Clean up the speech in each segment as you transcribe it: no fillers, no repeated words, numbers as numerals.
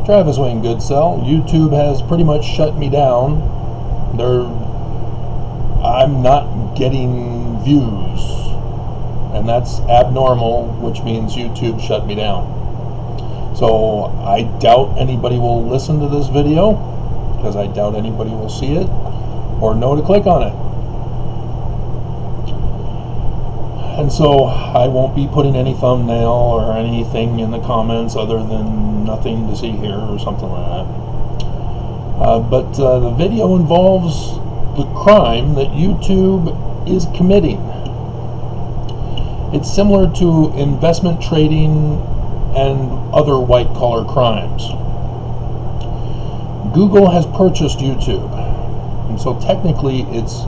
Travis Wayne Goodsell. YouTube has pretty much shut me down. I'm not getting views, and that's abnormal, which means YouTube shut me down. So I doubt anybody will listen to this video, because I doubt anybody will see it or know to click on it. And so I won't be putting any thumbnail or anything in the comments other than nothing to see here or something like that. But the video involves the crime that YouTube is committing. It's similar to investment trading and other white-collar crimes. Google has purchased YouTube, and so technically it's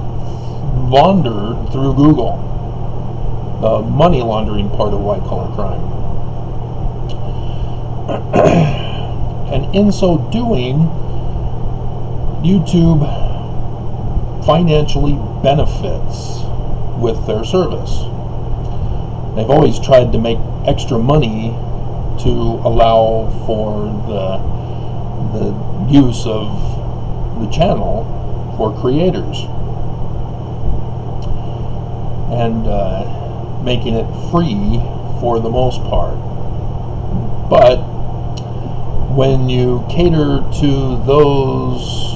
laundered through Google, the money laundering part of white-collar crime. And in so doing, YouTube financially benefits with their service. They've always tried to make extra money to allow for the use of the channel for creators, and making it free for the most part. But when you cater to those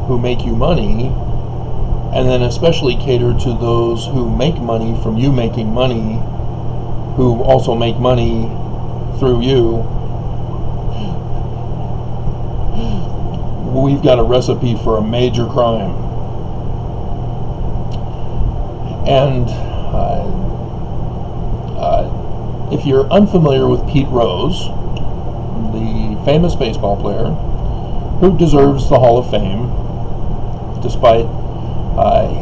who make you money, and then especially cater to those who make money from you making money, who also make money through you, we've got a recipe for a major crime. And if you're unfamiliar with Pete Rose, the famous baseball player who deserves the Hall of Fame despite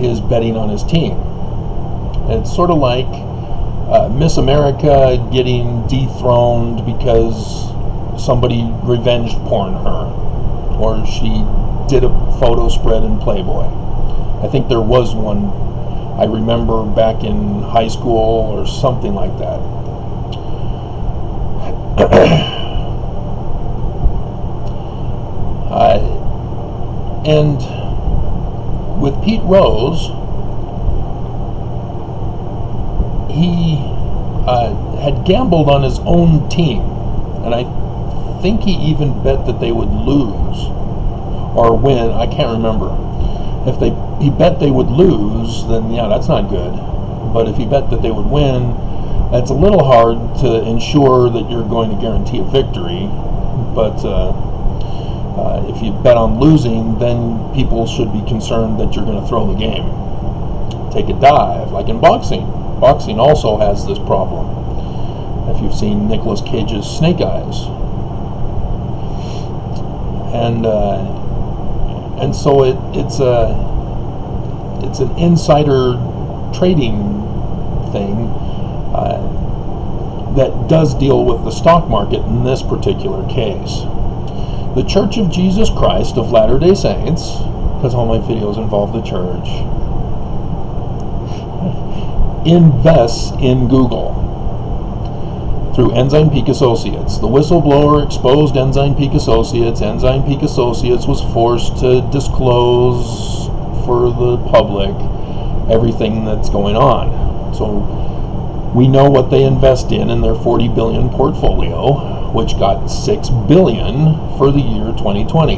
his betting on his team, it's sort of like Miss America getting dethroned because somebody revenged porned her, or she did a photo spread in Playboy. I think there was one, I remember, back in high school or something like that. And with Pete Rose, he had gambled on his own team, and I think he even bet that they would lose or win. I can't remember. If he bet they would lose, then yeah, that's not good. But if he bet that they would win, that's a little hard to ensure that you're going to guarantee a victory. But if you bet on losing, then people should be concerned that you're going to throw the game, take a dive, like in boxing. Boxing also has this problem. If you've seen Nicolas Cage's Snake Eyes, and so it's an insider trading thing that does deal with the stock market in this particular case. The Church of Jesus Christ of Latter-day Saints, because all my videos involve the church, invests in Google through Ensign Peak Associates. The whistleblower exposed Ensign Peak Associates. Ensign Peak Associates was forced to disclose for the public everything that's going on. So we know what they invest in their $40 billion portfolio, which got $6 billion for the year 2020,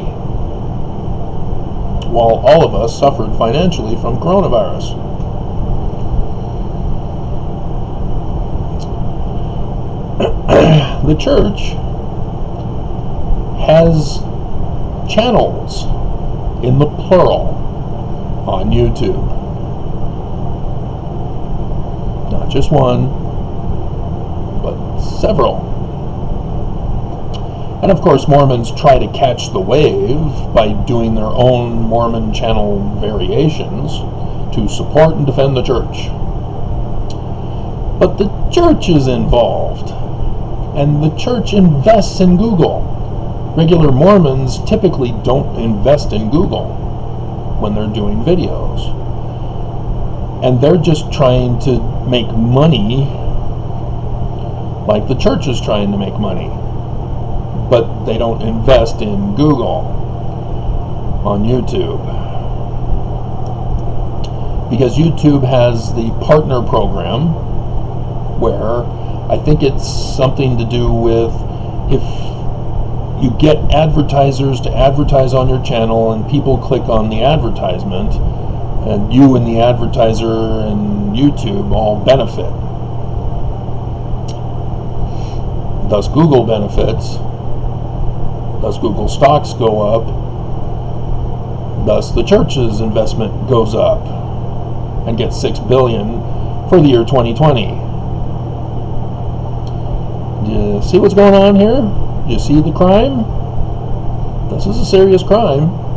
while all of us suffered financially from coronavirus. The church has channels, in the plural, on YouTube. Not just one, but several. And of course, Mormons try to catch the wave by doing their own Mormon channel variations to support and defend the church. But the church is involved, and the church invests in Google. Regular Mormons typically don't invest in Google when they're doing videos. And they're just trying to make money like the church is trying to make money. but they don't invest in Google on YouTube. Because YouTube has the partner program where I think it's something to do with if you get advertisers to advertise on your channel and people click on the advertisement, and you and the advertiser and YouTube all benefit. Thus Google benefits, thus Google stocks go up, thus the church's investment goes up and gets $6 billion for the year 2020. Do you see what's going on here? Do you see the crime? This is a serious crime.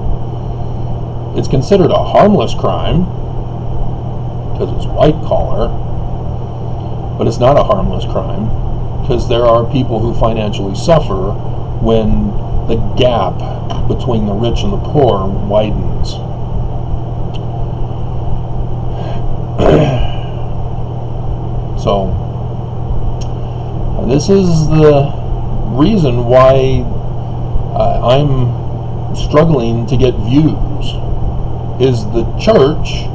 It's considered a harmless crime because it's white collar, but it's not a harmless crime because there are people who financially suffer when the gap between the rich and the poor widens. So this is the reason why I'm struggling to get views. Is the church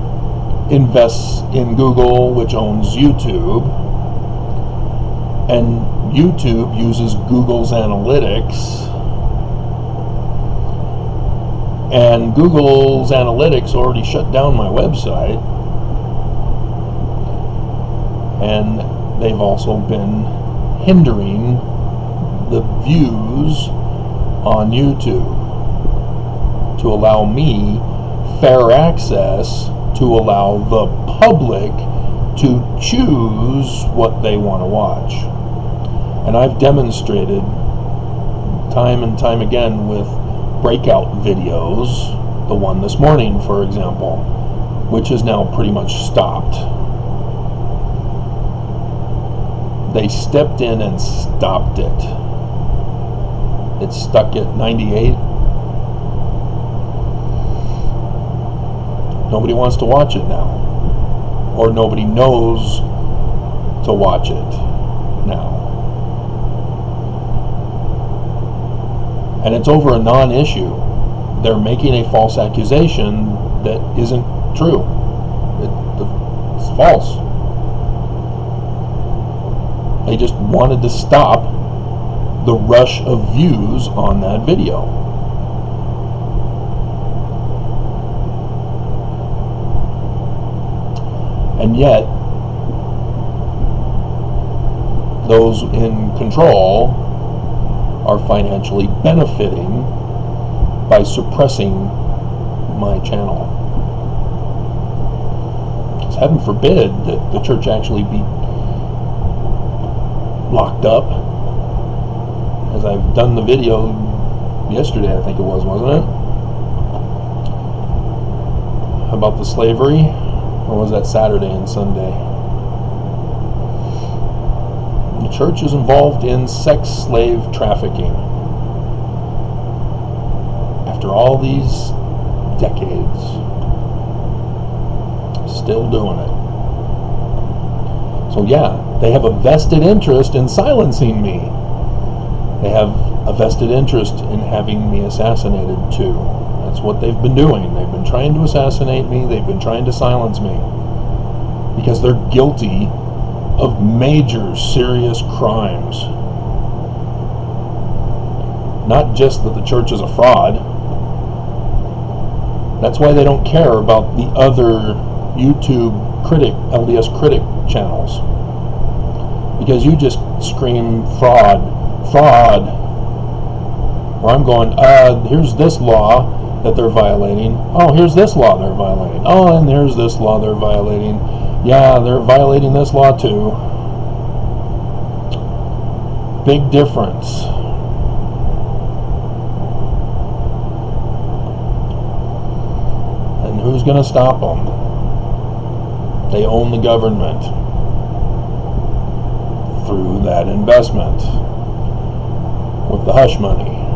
invests in Google, which owns YouTube, and YouTube uses Google's analytics, and Google's analytics already shut down my website, and they've also been hindering the views on YouTube to allow me fair access, to allow the public to choose what they want to watch. And I've demonstrated time and time again with breakout videos, the one this morning for example, which is now pretty much stopped. They stepped in and stopped it. It's stuck at 98. Nobody wants to watch it now, or nobody knows to watch it now. And it's over a non-issue. They're making a false accusation that isn't true. It's false. They just wanted to stop the rush of views on that video. And yet, those in control are financially benefiting by suppressing my channel. Because heaven forbid that the church actually be locked up, as I've done the video yesterday, I think it was, wasn't it? About the slavery, or was that Saturday and Sunday? The church is involved in sex slave trafficking. After all these decades, still doing it. So yeah, they have a vested interest in silencing me. They have a vested interest in having me assassinated too. That's what they've been doing. They've been trying to assassinate me. They've been trying to silence me. Because they're guilty of major, serious crimes. Not just that the church is a fraud. That's why they don't care about the other YouTube critic, LDS critic channels. Because you just scream fraud, fraud. Or I'm going, here's this law that they're violating. Oh, here's this law they're violating. Oh, and here's this law they're violating. Yeah, they're violating this law too. Big difference. And who's going to stop them? They own the government through that investment with the hush money.